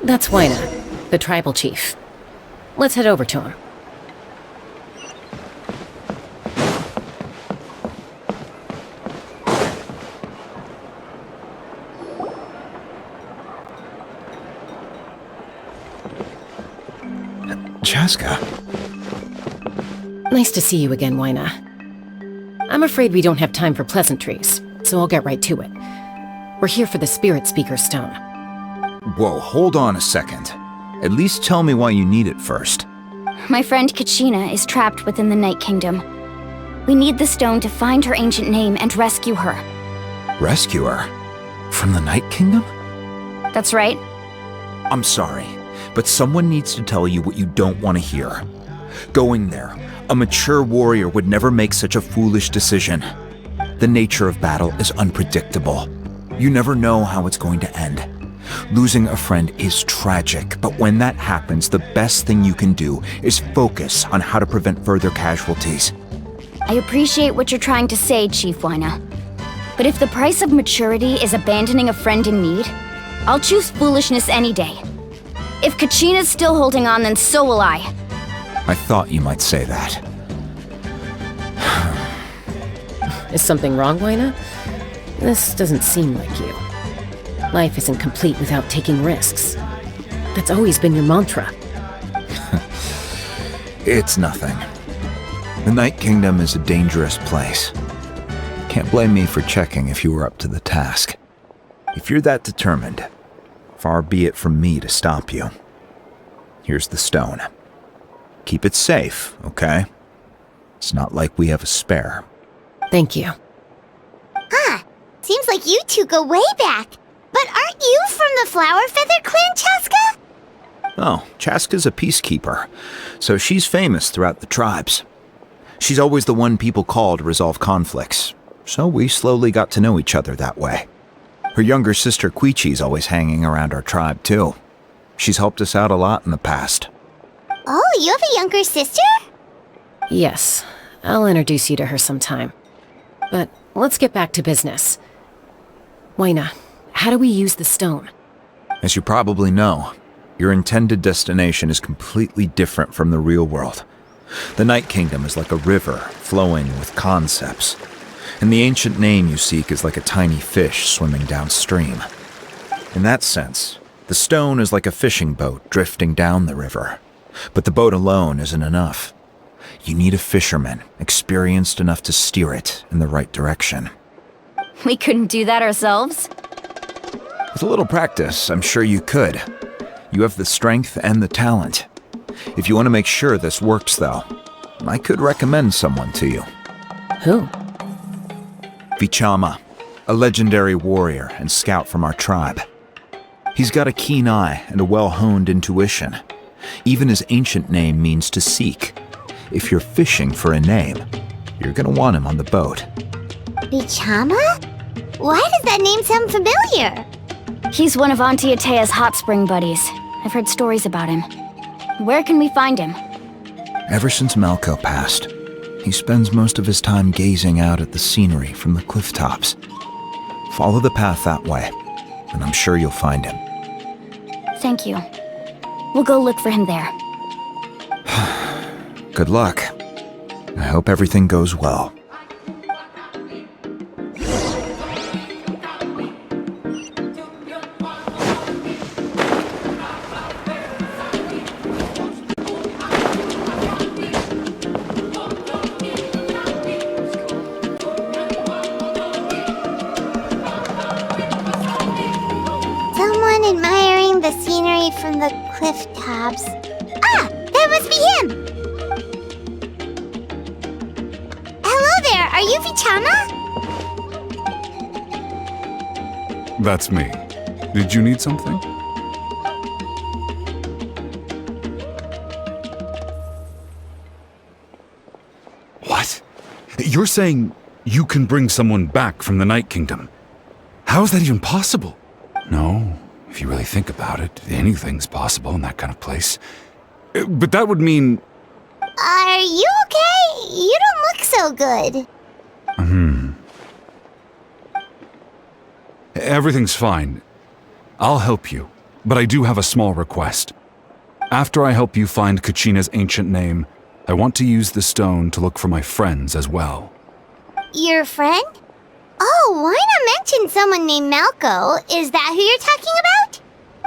That's Wyna, the tribal chief. Let's head over to him. Chasca. Nice to see you again, Wyna. I'm afraid we don't have time for pleasantries, so I'll get right to it. We're here for the Spirit Speaker Stone. Whoa, hold on a second. At least tell me why you need it first. My friend Kachina is trapped within the Night Kingdom. We need the stone to find her ancient name and rescue her. Rescue her? From the Night Kingdom? That's right. I'm sorry, but someone needs to tell you what you don't want to hear. Going there, a mature warrior would never make such a foolish decision. The nature of battle is unpredictable. You never know how it's going to end. Losing a friend is tragic, but when that happens, the best thing you can do is focus on how to prevent further casualties. I appreciate what you're trying to say, Chief Wyna. But if the price of maturity is abandoning a friend in need, I'll choose foolishness any day. If Kachina's still holding on, then so will I. I thought you might say that. Is something wrong, Wyna? This doesn't seem like you. Life isn't complete without taking risks. That's always been your mantra. It's nothing. The Night Kingdom is a dangerous place. Can't blame me for checking if you were up to the task. If you're that determined, far be it from me to stop you. Here's the stone. Keep it safe, okay? It's not like we have a spare. Thank you. Huh. Seems like you two go way back. But aren't you from the Flower Feather Clan, Chasca? Oh, Chasca's a peacekeeper, so she's famous throughout the tribes. She's always the one people call to resolve conflicts, so we slowly got to know each other that way. Her younger sister Quichi's always hanging around our tribe, too. She's helped us out a lot in the past. Oh, you have a younger sister? Yes, I'll introduce you to her sometime. But let's get back to business. Wyna, how do we use the stone? As you probably know, your intended destination is completely different from the real world. The Night Kingdom is like a river flowing with concepts, and the ancient name you seek is like a tiny fish swimming downstream. In that sense, the stone is like a fishing boat drifting down the river, but the boat alone isn't enough. You need a fisherman experienced enough to steer it in the right direction. We couldn't do that ourselves? With a little practice, I'm sure you could. You have the strength and the talent. If you want to make sure this works, though, I could recommend someone to you. Who? Vichama, a legendary warrior and scout from our tribe. He's got a keen eye and a well-honed intuition. Even his ancient name means to seek. If you're fishing for a name, you're gonna want him on the boat. Vichama? Why does that name sound familiar? He's one of Auntie Atea's hot spring buddies. I've heard stories about him. Where can we find him? Ever since Malco passed, he spends most of his time gazing out at the scenery from the cliff tops. Follow the path that way, and I'm sure you'll find him. Thank you. We'll go look for him there. Good luck. I hope everything goes well. Someone admiring the scenery from the cliff tops. Ah! That must be him! Hello there, are you Vichama? That's me. Did you need something? What? You're saying you can bring someone back from the Night Kingdom? How is that even possible? No, If you really think about it, anything's possible in that kind of place. But that would mean... Are you okay? You don't look so good. Everything's fine. I'll help you, but I do have a small request. After I help you find Kachina's ancient name, I want to use the stone to look for my friends as well. Your friend? Oh, why not mention someone named Malco? Is that who you're talking about?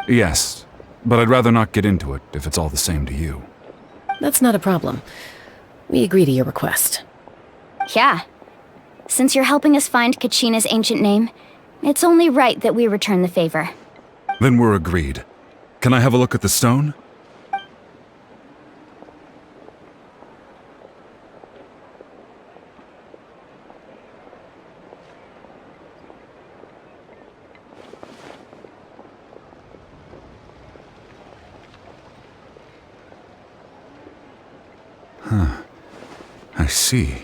Yes, but I'd rather not get into it if it's all the same to you. That's not a problem. We agree to your request. Yeah. Since you're helping us find Kachina's ancient name, it's only right that we return the favor. Then we're agreed. Can I have a look at the stone? I see.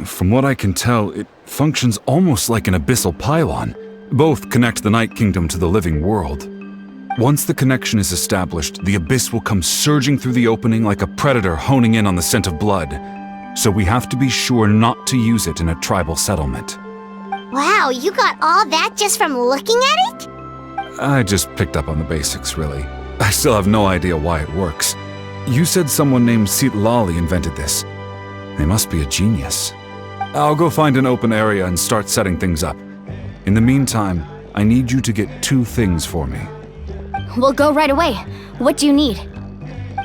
From what I can tell, it functions almost like an abyssal pylon. Both connect the Night Kingdom to the living world. Once the connection is established, the abyss will come surging through the opening like a predator honing in on the scent of blood. So we have to be sure not to use it in a tribal settlement. Wow, you got all that just from looking at it? I just picked up on the basics, really. I still have no idea why it works. You said someone named Lali invented this. They must be a genius. I'll go find an open area and start setting things up. In the meantime, I need you to get 2 things for me. We'll go right away. What do you need?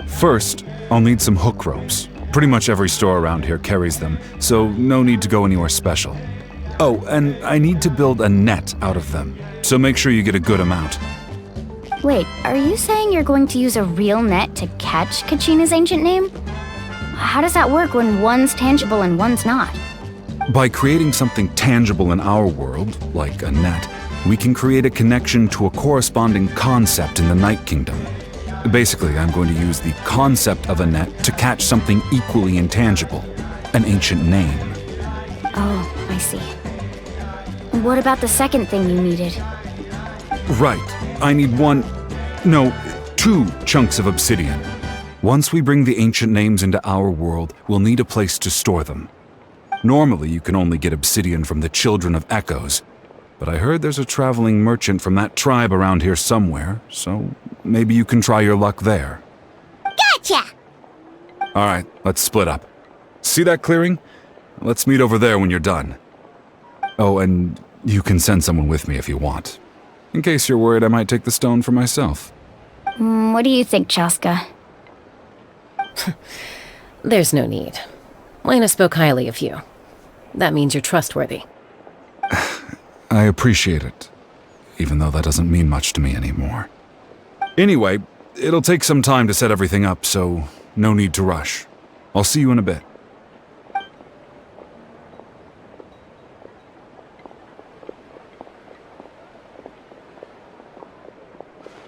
First, I'll need some hook ropes. Pretty much every store around here carries them, so no need to go anywhere special. Oh, and I need to build a net out of them, so make sure you get a good amount. Wait, are you saying you're going to use a real net to catch Kachina's ancient name? How does that work when one's tangible and one's not? By creating something tangible in our world, like a net, we can create a connection to a corresponding concept in the Night Kingdom. Basically, I'm going to use the concept of a net to catch something equally intangible, an ancient name. Oh, I see. What about the second thing you needed? Right. I need 2 chunks of obsidian. Once we bring the ancient names into our world, we'll need a place to store them. Normally, you can only get obsidian from the Children of Echoes, but I heard there's a traveling merchant from that tribe around here somewhere, so maybe you can try your luck there. Gotcha! Alright, let's split up. See that clearing? Let's meet over there when you're done. Oh, and you can send someone with me if you want. In case you're worried I might take the stone for myself. What do you think, Chasca? There's no need. Lena spoke highly of you. That means you're trustworthy. I appreciate it, even though that doesn't mean much to me anymore. Anyway, it'll take some time to set everything up, so no need to rush. I'll see you in a bit.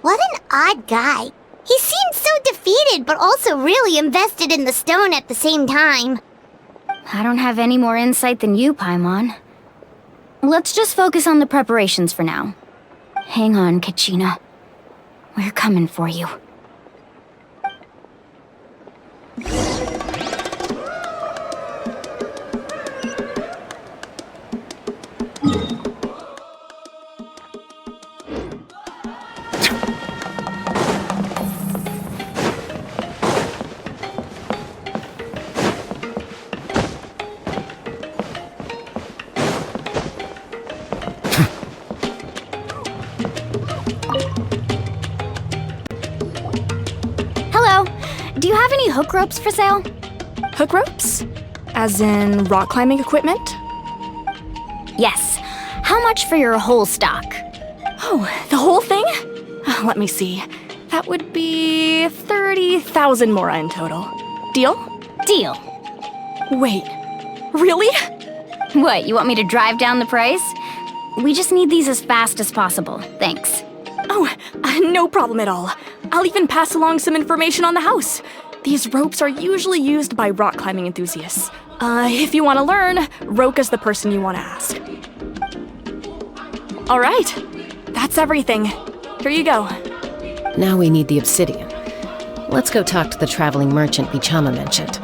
What an odd guy. He seemed so defeated, but also really invested in the stone at the same time. I don't have any more insight than you, Paimon. Let's just focus on the preparations for now. Hang on, Kachina. We're coming for you. Do you have any hook ropes for sale? Hook ropes? As in rock climbing equipment? Yes. How much for your whole stock? Oh, the whole thing? Let me see. That would be 30,000 mora in total. Deal? Deal. Wait, really? What, you want me to drive down the price? We just need these as fast as possible. Thanks. Oh, no problem at all. I'll even pass along some information on the house. These ropes are usually used by rock climbing enthusiasts. If you want to learn, Roka's the person you want to ask. All right, that's everything. Here you go. Now we need the obsidian. Let's go talk to the traveling merchant Bichama mentioned.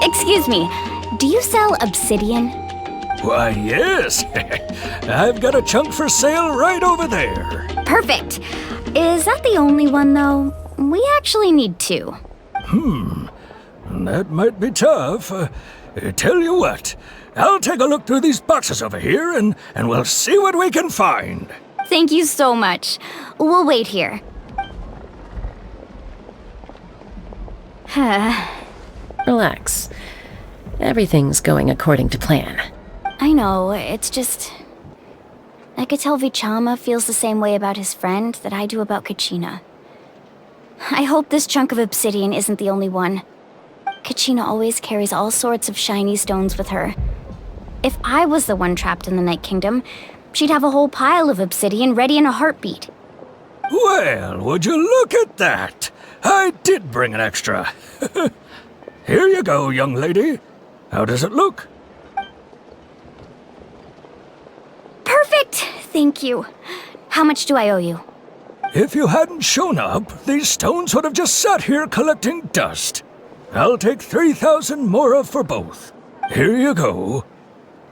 Excuse me, do you sell obsidian? Why, yes. I've got a chunk for sale right over there. Perfect. Is that the only one, though? We actually need two. That might be tough. Tell you what, I'll take a look through these boxes over here and we'll see what we can find. Thank you so much. We'll wait here. Relax. Everything's going according to plan. I know, it's just... I could tell Vichama feels the same way about his friend that I do about Kachina. I hope this chunk of obsidian isn't the only one. Kachina always carries all sorts of shiny stones with her. If I was the one trapped in the Night Kingdom, she'd have a whole pile of obsidian ready in a heartbeat. Well, would you look at that? I did bring an extra. Here you go, young lady. How does it look? Perfect! Thank you. How much do I owe you? If you hadn't shown up, these stones would have just sat here collecting dust. I'll take 3,000 mora for both. Here you go.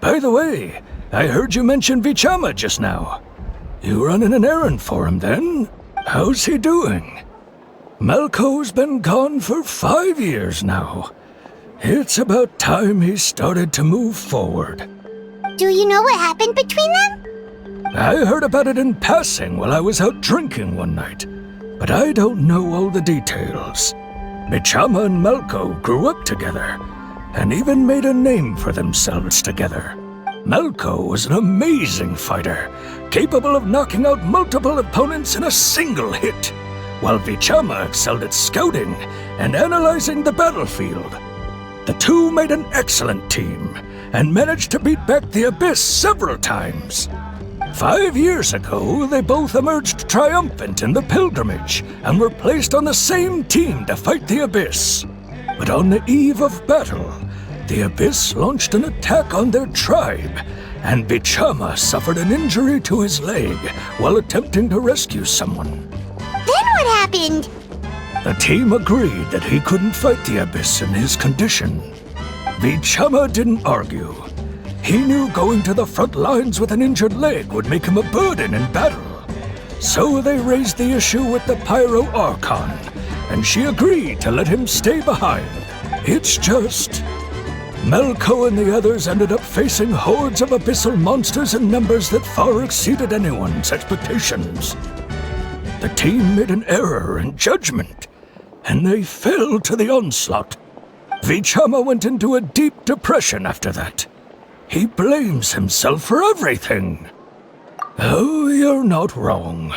By the way, I heard you mention Vichama just now. You running an errand for him then? How's he doing? Malco's been gone for 5 years now. It's about time he started to move forward. Do you know what happened between them? I heard about it in passing while I was out drinking one night, but I don't know all the details. Bichama and Malco grew up together, and even made a name for themselves together. Malco was an amazing fighter, capable of knocking out multiple opponents in a single hit, while Bichama excelled at scouting and analyzing the battlefield. The two made an excellent team, and managed to beat back the Abyss several times. 5 years ago, they both emerged triumphant in the pilgrimage and were placed on the same team to fight the Abyss. But on the eve of battle, the Abyss launched an attack on their tribe, and Bichama suffered an injury to his leg while attempting to rescue someone. Then what happened? The team agreed that he couldn't fight the Abyss in his condition. Bichama didn't argue. He knew going to the front lines with an injured leg would make him a burden in battle. So they raised the issue with the Pyro Archon, and she agreed to let him stay behind. It's just... Malco and the others ended up facing hordes of abyssal monsters in numbers that far exceeded anyone's expectations. The team made an error in judgment, and they fell to the onslaught. Vichama went into a deep depression after that. He blames himself for everything. Oh, you're not wrong.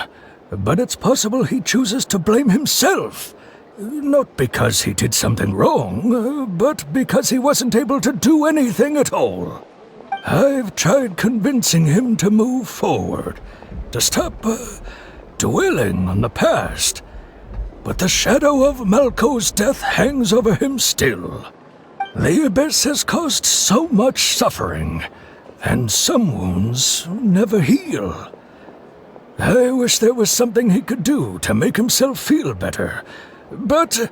But it's possible he chooses to blame himself. Not because he did something wrong, but because he wasn't able to do anything at all. I've tried convincing him to move forward, to stop dwelling on the past. But the shadow of Malco's death hangs over him still. The Abyss has caused so much suffering, and some wounds never heal. I wish there was something he could do to make himself feel better, but...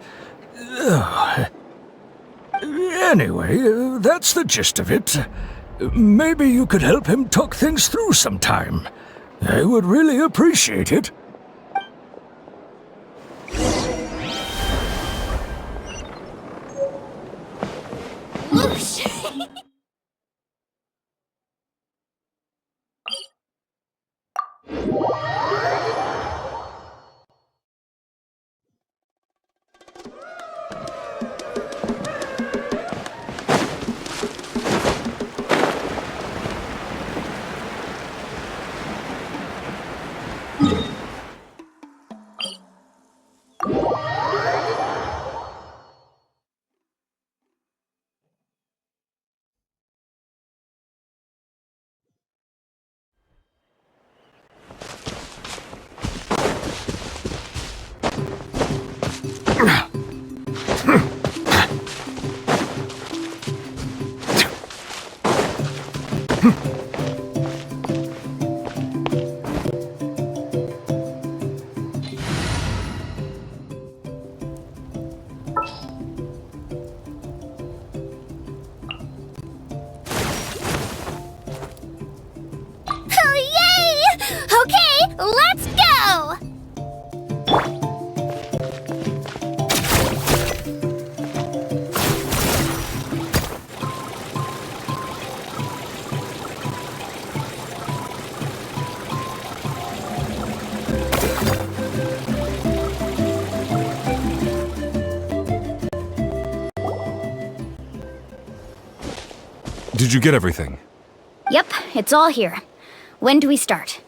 anyway, that's the gist of it. Maybe you could help him talk things through sometime. I would really appreciate it. Oh, yay! Okay, let's go! Did you get everything? Yep, it's all here. When do we start?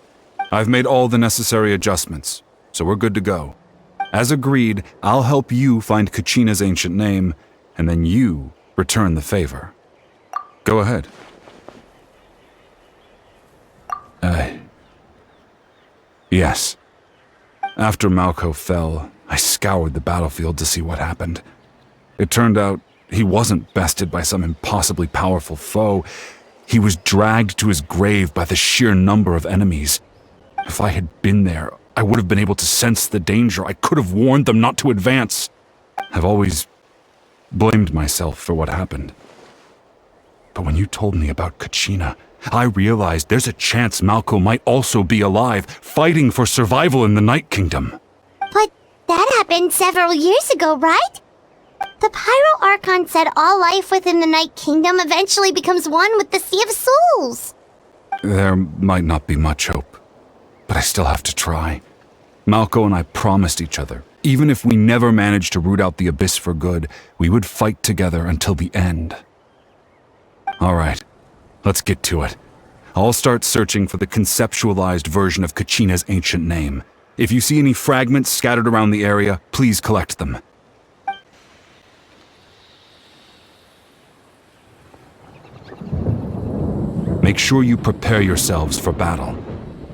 I've made all the necessary adjustments, so we're good to go. As agreed, I'll help you find Kachina's ancient name, and then you return the favor. Go ahead. Yes. After Malko fell, I scoured the battlefield to see what happened. It turned out he wasn't bested by some impossibly powerful foe. He was dragged to his grave by the sheer number of enemies. If I had been there, I would have been able to sense the danger. I could have warned them not to advance. I've always blamed myself for what happened. But when you told me about Kachina, I realized there's a chance Malko might also be alive, fighting for survival in the Night Kingdom. But that happened several years ago, right? The Pyro Archon said all life within the Night Kingdom eventually becomes one with the Sea of Souls. There might not be much hope, but I still have to try. Malko and I promised each other, even if we never managed to root out the Abyss for good, we would fight together until the end. All right, let's get to it. I'll start searching for the conceptualized version of Kachina's ancient name. If you see any fragments scattered around the area, please collect them. Make sure you prepare yourselves for battle.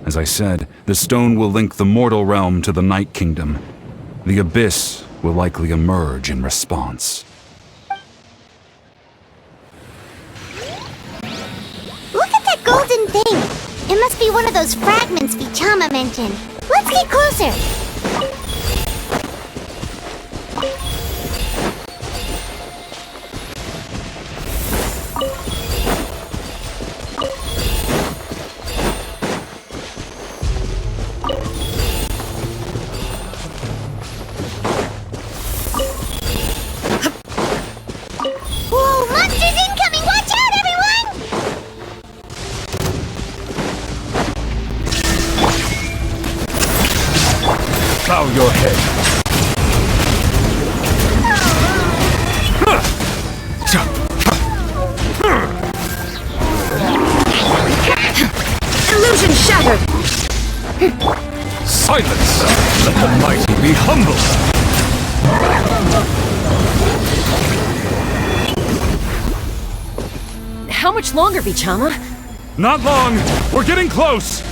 As I said, the stone will link the mortal realm to the Night Kingdom. The Abyss will likely emerge in response. Look at that golden thing! It must be one of those fragments Vichama mentioned. Let's get closer! Whoa, monsters incoming! Watch out, everyone! Bow your head. Illusion shattered! Silence! Let the mighty be humble! How much longer, Vichama? Not long! We're getting close!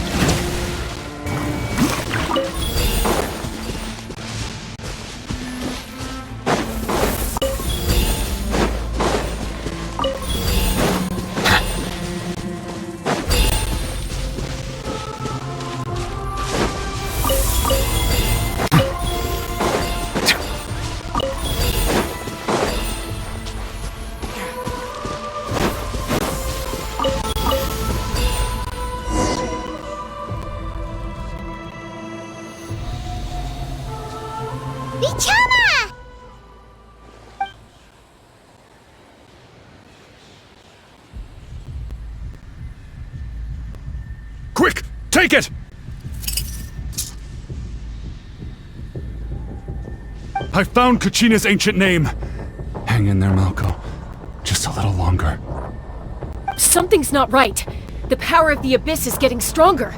Vichama! Quick! Take it! I found Kachina's ancient name. Hang in there, Malko. Just a little longer. Something's not right. The power of the Abyss is getting stronger.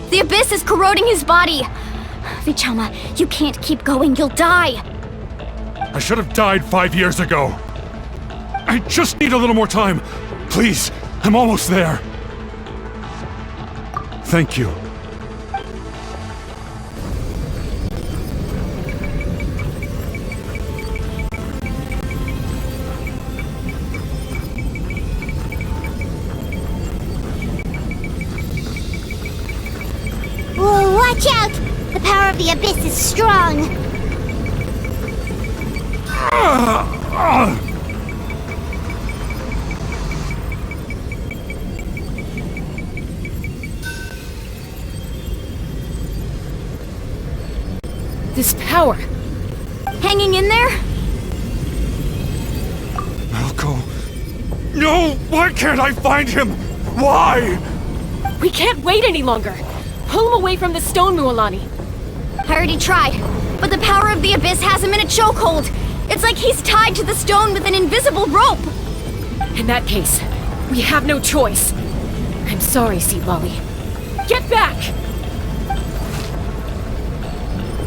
The Abyss is corroding his body! Vichama, you can't keep going, you'll die! I should have died 5 years ago. I just need a little more time. Please, I'm almost there. Thank you. power of the Abyss is strong. This power! Hanging in there? Malco. No! Why can't I find him? Why? We can't wait any longer! Pull him away from the stone, Mualani! I already tried, but the power of the Abyss has him in a chokehold. It's like he's tied to the stone with an invisible rope. In that case, we have no choice. I'm sorry, Sea Lolly. Get back!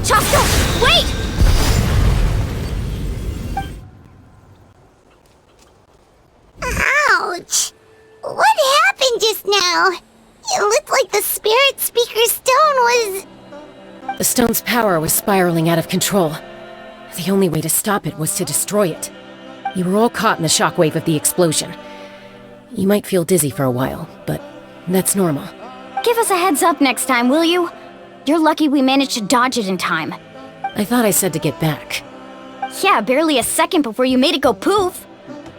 Chasca, wait! Ouch! What happened just now? It looked like the Spirit Speaker's stone was... The stone's power was spiraling out of control. The only way to stop it was to destroy it. You were all caught in the shockwave of the explosion. You might feel dizzy for a while, but that's normal. Give us a heads up next time, will you? You're lucky we managed to dodge it in time. I thought I said to get back. Yeah, barely a second before you made it go poof.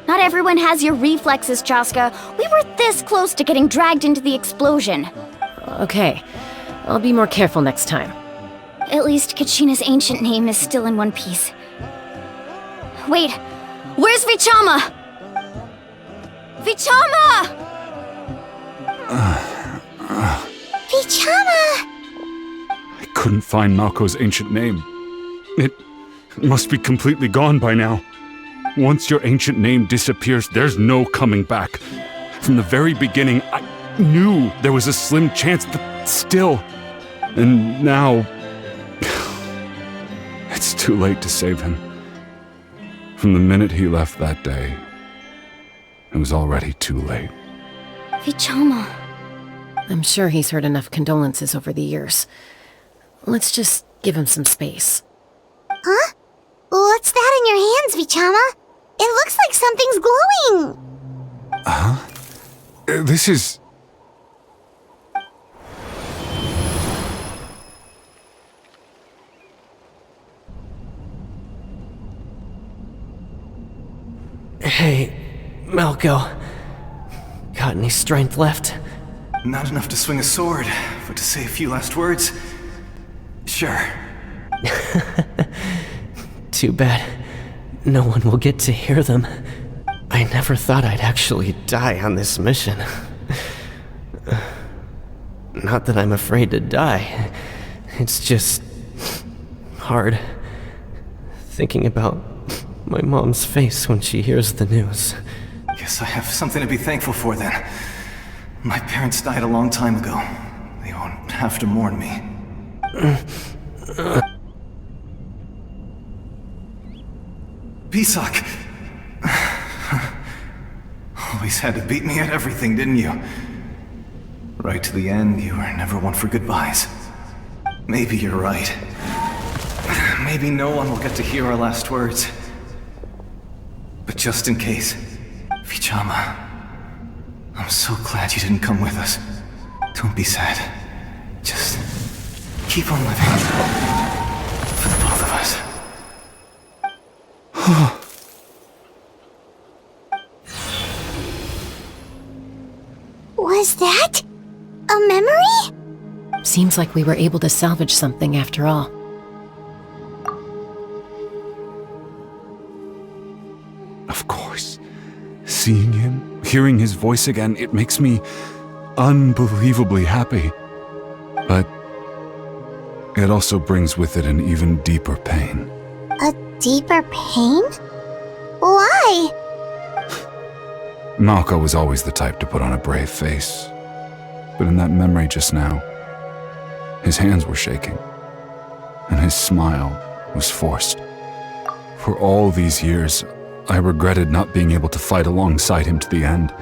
Not everyone has your reflexes, Chasca. We were this close to getting dragged into the explosion. Okay, I'll be more careful next time. At least Kachina's ancient name is still in one piece. Wait, where's Vichama? Vichama! Vichama! I couldn't find Malco's ancient name. It must be completely gone by now. Once your ancient name disappears, there's no coming back. From the very beginning, I knew there was a slim chance, but still. And now... it's too late to save him. From the minute he left that day, it was already too late. Vichama. I'm sure he's heard enough condolences over the years. Let's just give him some space. Huh? What's that in your hands, Vichama? It looks like something's glowing! This is... Hey, Malco. Got any strength left? Not enough to swing a sword, but to say a few last words? Sure. Too bad. No one will get to hear them. I never thought I'd actually die on this mission. Not that I'm afraid to die. It's just... hard. Thinking about my mom's face when she hears the news. Guess I have something to be thankful for then. My parents died a long time ago. They won't have to mourn me. Pisak! Always had to beat me at everything, didn't you? Right to the end, you were never one for goodbyes. Maybe you're right. Maybe no one will get to hear our last words. But just in case, Vichama, I'm so glad you didn't come with us. Don't be sad. Just keep on living. For the both of us. Was that... a memory? Seems like we were able to salvage something after all. Of course. Seeing him, hearing his voice again, it makes me unbelievably happy. But it also brings with it an even deeper pain. A deeper pain? Why? Malco was always the type to put on a brave face. But in that memory just now, his hands were shaking, and his smile was forced. For all these years, I regretted not being able to fight alongside him to the end.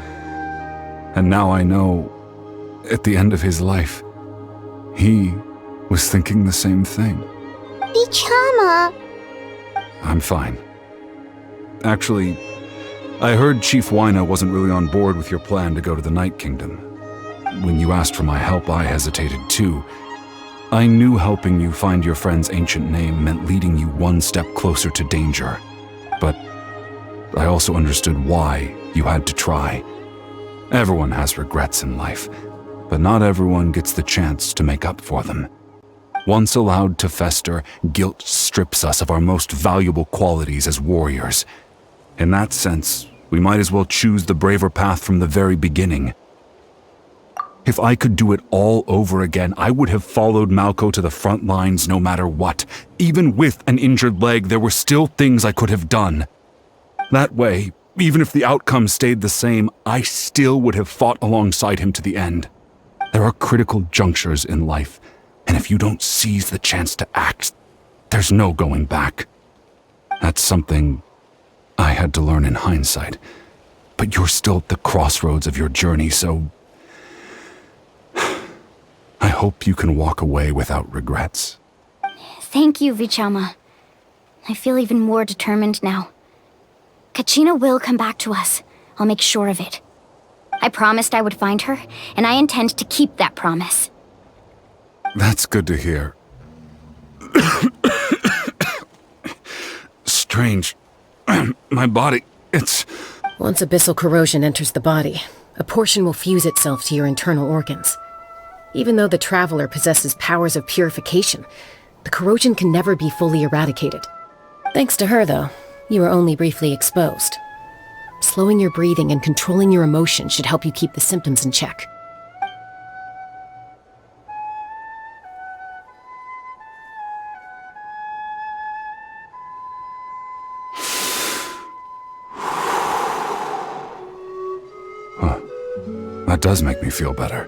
And now I know, at the end of his life, he was thinking the same thing. Vichama. I'm fine. Actually, I heard Chief Wyna wasn't really on board with your plan to go to the Night Kingdom. When you asked for my help, I hesitated too. I knew helping you find your friend's ancient name meant leading you one step closer to danger. But I also understood why you had to try. Everyone has regrets in life, but not everyone gets the chance to make up for them. Once allowed to fester, guilt strips us of our most valuable qualities as warriors. In that sense, we might as well choose the braver path from the very beginning. If I could do it all over again, I would have followed Malco to the front lines no matter what. Even with an injured leg, there were still things I could have done. That way, even if the outcome stayed the same, I still would have fought alongside him to the end. There are critical junctures in life, and if you don't seize the chance to act, there's no going back. That's something I had to learn in hindsight. But you're still at the crossroads of your journey, so I hope you can walk away without regrets. Thank you, Vichama. I feel even more determined now. Kachina will come back to us. I'll make sure of it. I promised I would find her, and I intend to keep that promise. That's good to hear. Strange. My body, it's... Once abyssal corrosion enters the body, a portion will fuse itself to your internal organs. Even though the Traveler possesses powers of purification, the corrosion can never be fully eradicated. Thanks to her, though, you are only briefly exposed. Slowing your breathing and controlling your emotions should help you keep the symptoms in check. That does make me feel better.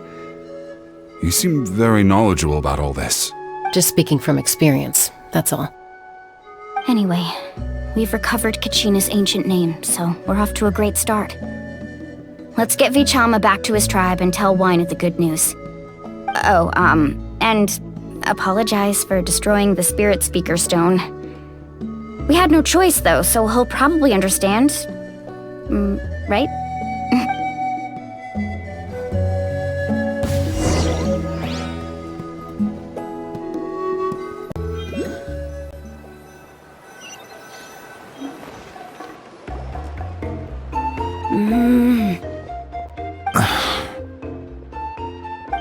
You seem very knowledgeable about all this. Just speaking from experience, that's all. Anyway, we've recovered Kachina's ancient name, so we're off to a great start. Let's get Vichama back to his tribe and tell Wina the good news. Oh, and apologize for destroying the Spirit Speaker Stone. We had no choice, though, so he'll probably understand. Right?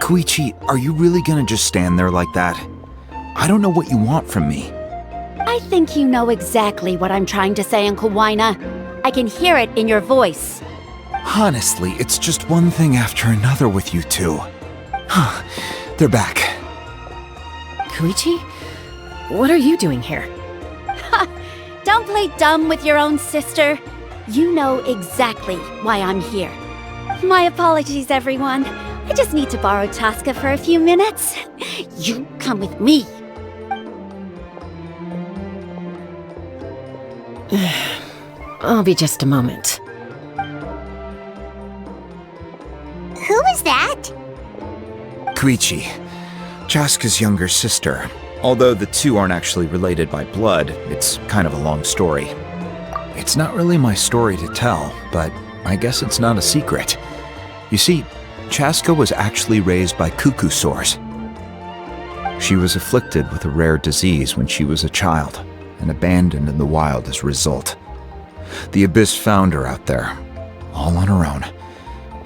Koichi, are you really gonna just stand there like that? I don't know what you want from me. I think you know exactly what I'm trying to say, Uncle Wina. I can hear it in your voice. Honestly, it's just one thing after another with you two. They're back. Koichi? What are you doing here? Don't play dumb with your own sister. You know exactly why I'm here. My apologies, everyone. I just need to borrow Chasca for a few minutes. You come with me. I'll be just a moment. Who is that? Koichi, Chasca's younger sister. Although the two aren't actually related by blood, it's kind of a long story. It's not really my story to tell, but I guess it's not a secret. You see, Chasca was actually raised by cuckoo sores. She was afflicted with a rare disease when she was a child, and abandoned in the wild as a result. The Abyss found her out there, all on her own,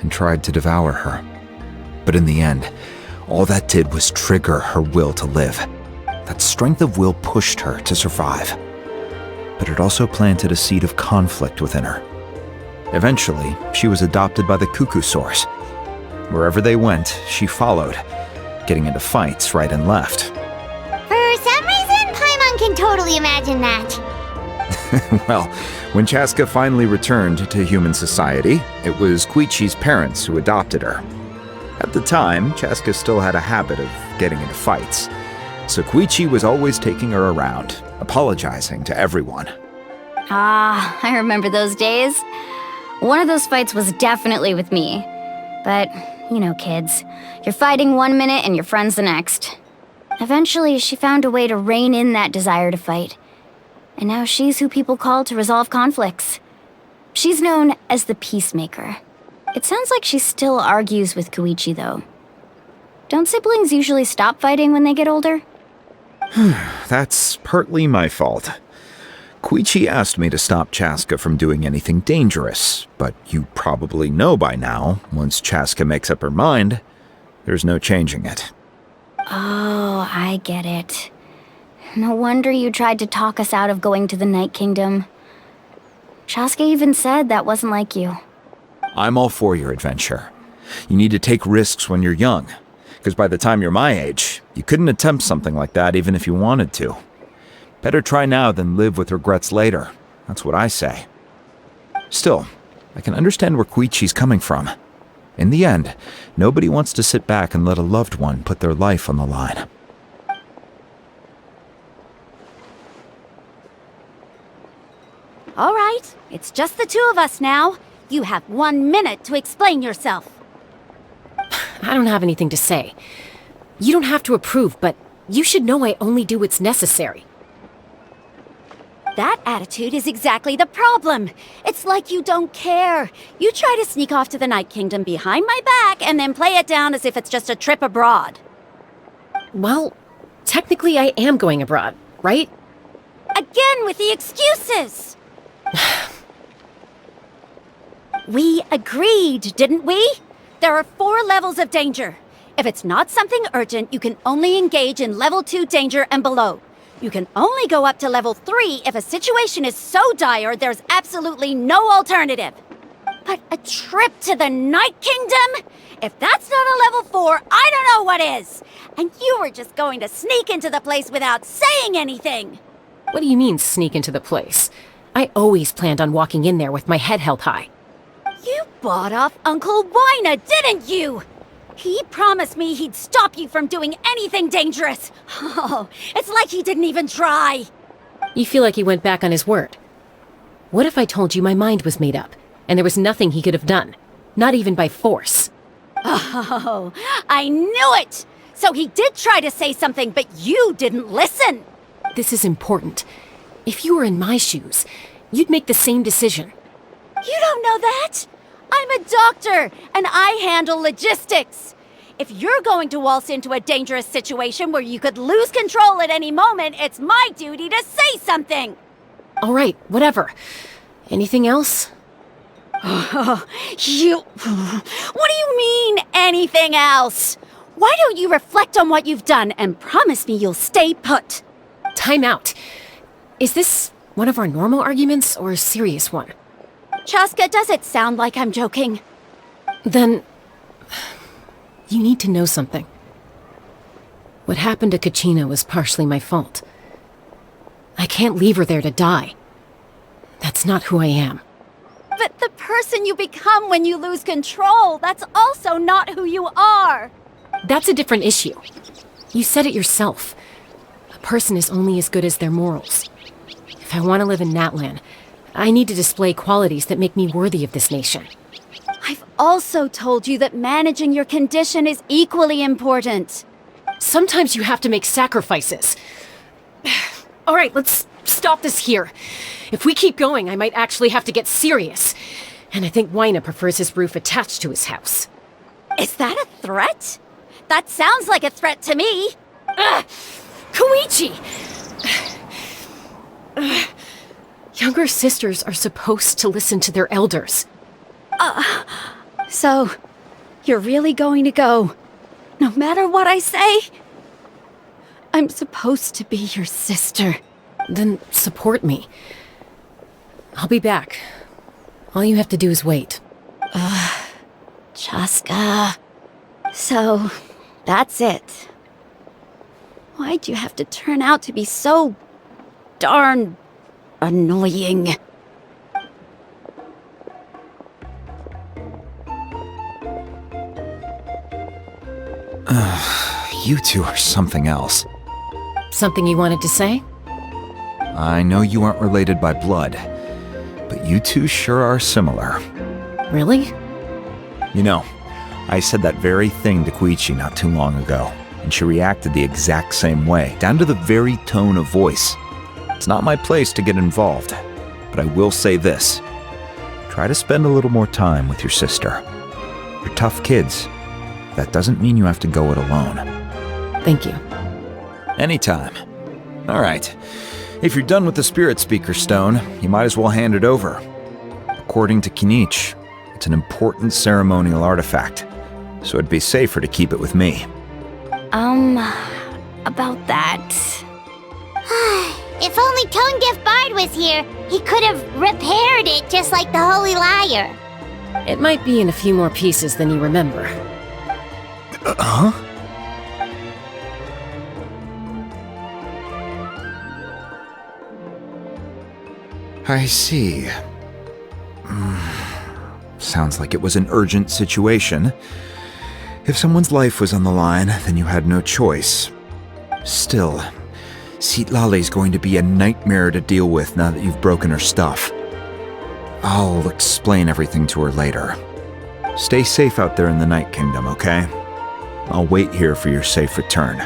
and tried to devour her. But in the end, all that did was trigger her will to live. That strength of will pushed her to survive. But it also planted a seed of conflict within her. Eventually, she was adopted by the cuckoo sores. Wherever they went, she followed, getting into fights right and left. For some reason, Paimon can totally imagine that. Well, when Chasca finally returned to human society, it was Koichi's parents who adopted her. At the time, Chasca still had a habit of getting into fights, so Koichi was always taking her around, apologizing to everyone. Ah, I remember those days. One of those fights was definitely with me. But, you know, kids. You're fighting one minute and your friend's the next. Eventually, she found a way to rein in that desire to fight. And now she's who people call to resolve conflicts. She's known as the Peacemaker. It sounds like she still argues with Koichi, though. Don't siblings usually stop fighting when they get older? That's partly my fault. Koichi asked me to stop Chasca from doing anything dangerous, but you probably know by now, once Chasca makes up her mind, there's no changing it. Oh, I get it. No wonder you tried to talk us out of going to the Night Kingdom. Chasca even said that wasn't like you. I'm all for your adventure. You need to take risks when you're young, because by the time you're my age, you couldn't attempt something like that even if you wanted to. Better try now than live with regrets later. That's what I say. Still, I can understand where Koichi's coming from. In the end, nobody wants to sit back and let a loved one put their life on the line. All right, it's just the two of us now. You have 1 minute to explain yourself. I don't have anything to say. You don't have to approve, but you should know I only do what's necessary. That attitude is exactly the problem. It's like you don't care. You try to sneak off to the Night Kingdom behind my back and then play it down as if it's just a trip abroad. Well, technically I am going abroad, right? Again with the excuses! We agreed, didn't we? There are 4 levels of danger. If it's not something urgent, you can only engage in level 2 danger and below. You can only go up to level 3 if a situation is so dire there's absolutely no alternative. But a trip to the Night Kingdom? If that's not a level 4, I don't know what is! And you were just going to sneak into the place without saying anything! What do you mean, sneak into the place? I always planned on walking in there with my head held high. You bought off Uncle Wina, didn't you? He promised me he'd stop you from doing anything dangerous. Oh, it's like he didn't even try. You feel like he went back on his word. What if I told you my mind was made up, and there was nothing he could have done? Not even by force. Oh, I knew it! So he did try to say something, but you didn't listen. This is important. If you were in my shoes, you'd make the same decision. You don't know that? I'm a doctor, and I handle logistics. If you're going to waltz into a dangerous situation where you could lose control at any moment, it's my duty to say something. All right, whatever. Anything else? What do you mean, anything else? Why don't you reflect on what you've done and promise me you'll stay put? Time out. Is this one of our normal arguments or a serious one? Chasca, does it sound like I'm joking? Then, you need to know something. What happened to Kachina was partially my fault. I can't leave her there to die. That's not who I am. But the person you become when you lose control, that's also not who you are. That's a different issue. You said it yourself. A person is only as good as their morals. If I want to live in Natlan, I need to display qualities that make me worthy of this nation. I've also told you that managing your condition is equally important. Sometimes you have to make sacrifices. All right, let's stop this here. If we keep going, I might actually have to get serious. And I think Wina prefers his roof attached to his house. Is that a threat? That sounds like a threat to me. Koichi! Younger sisters are supposed to listen to their elders. So, you're really going to go, no matter what I say? I'm supposed to be your sister. Then support me. I'll be back. All you have to do is wait. Chasca. So, that's it. Why'd you have to turn out to be so darn annoying? You two are something else. Something you wanted to say? I know you aren't related by blood, but you two sure are similar. Really? You know, I said that very thing to Koichi not too long ago, and she reacted the exact same way, down to the very tone of voice. It's not my place to get involved, but I will say this. Try to spend a little more time with your sister. You're tough kids. that doesn't mean you have to go it alone. Thank you. Anytime. All right. If you're done with the Spirit Speaker Stone, you might as well hand it over. According to Kinich, it's an important ceremonial artifact, so it'd be safer to keep it with me. About that. If only Tone-Deaf Bard was here, he could have repaired it just like the Holy Liar. It might be in a few more pieces than you remember. Huh? I see. Sounds like it was an urgent situation. If someone's life was on the line, then you had no choice. Still, Citlali's going to be a nightmare to deal with now that you've broken her stuff. I'll explain everything to her later. Stay safe out there in the Night Kingdom, okay? I'll wait here for your safe return.